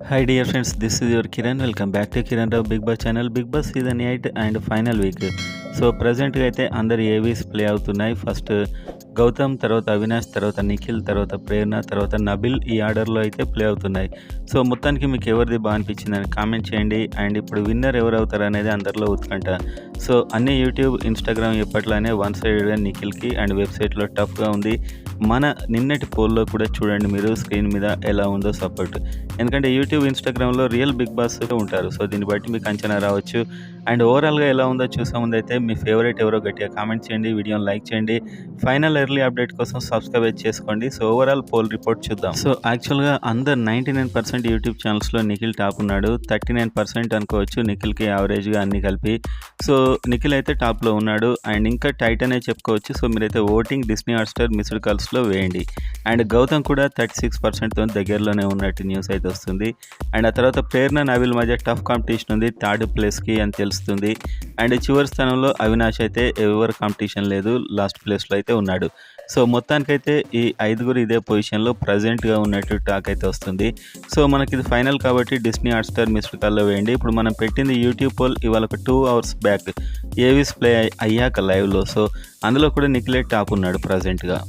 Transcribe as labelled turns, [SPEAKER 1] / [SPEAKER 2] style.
[SPEAKER 1] Hi dear friends, this is your Kiran. Welcome back to Kiran Rao Big Boss channel. Big Boss season 8 and final week. So ప్రజెంట్గా అయితే అందరు Avis play అవుతున్నాయి. First Gautam, తర్వాత అవినాష్, తర్వాత నిఖిల్, తర్వాత ప్రేరణ, తర్వాత నబిల్, ఈ ఆర్డర్లో అయితే ప్లే అవుతున్నాయి. సో మొత్తానికి మీకు ఎవరిది బాగా అనిపించిందని కామెంట్ చేయండి. అండ్ ఇప్పుడు విన్నర్ ఎవరు అవుతారు అనేది అందరిలో ఉత్కంఠ. సో అన్ని యూట్యూబ్, ఇన్స్టాగ్రామ్ ఎప్పట్లానే వన్ సైడ్గా నిఖిల్కి అండ్ వెబ్సైట్లో టఫ్గా ఉంది. మన నిన్నటి పోల్లో కూడా చూడండి మీరు స్క్రీన్ మీద ఎలా ఉందో సపోర్ట్. ఎందుకంటే యూట్యూబ్, ఇన్స్టాగ్రామ్లో రియల్ బిగ్ బాస్ ఉంటారు. సో దీన్ని బట్టి మీకు అంచనా రావచ్చు. అండ్ ఓవరాల్గా ఎలా ఉందో చూసే ముందు అయితే మీ ఫేవరెట్ ఎవరో గట్టిగా కామెంట్ చేయండి, వీడియోని లైక్ చేయండి. ఫైనల్ ఎర్లీ అప్డేట్ కోసం సబ్స్క్రైబ్ చేసుకోండి. సో ఓవరాల్ పోల్ రిపోర్ట్ చూద్దాం. సో యాక్చువల్గా అందరు 99% యూట్యూబ్ ఛానల్స్లో నిఖిల్ టాప్ ఉన్నాడు. 39% అనుకోవచ్చు నిఖిల్కి యావరేజ్గా అన్ని కలిపి. సో నిఖిల్ అయితే టాప్లో ఉన్నాడు. అండ్ ఇంకా టైట్ అనే చెప్పుకోవచ్చు. సో మీరైతే ఓటింగ్ డిస్నీ హాట్స్టార్ మిస్డ్ కాల్స్లో వేయండి. అండ్ గౌతమ్ కూడా 36%తో దగ్గరలోనే ఉన్నట్టు న్యూస్ అయితే వస్తుంది. అండ్ ఆ తర్వాత ప్రేరణ, నబిల్ మధ్య టఫ్ కాంపిటీషన్ ఉంది థర్డ్ ప్లేస్కి అని తెలుస్తుంది. అండ్ చివరి స్థానంలో అవినాష్ అయితే ఎవరి కాంపిటీషన్ లేదు, లాస్ట్ ప్లేస్లో అయితే ఉన్నాడు. సో మొత్తానికైతే ఈ ఐదుగురు ఇదే పొజిషన్లో ప్రజెంట్గా ఉన్నట్టు టాక్ అయితే వస్తుంది. సో మనకి ఇది ఫైనల్ కాబట్టి డిస్నీ హాట్స్టార్ మిస్డ్ కాల్లో వేయండి. ఇప్పుడు మనం పెట్టింది యూట్యూబ్ పోల్ ఇవాళ ఒక 2 hours బ్యాక్ ఏవీస్ ప్లే అయ్యాక లైవ్లో. సో అందులో కూడా నిఖిలే టాప్ ఉన్నాడు ప్రజెంట్గా.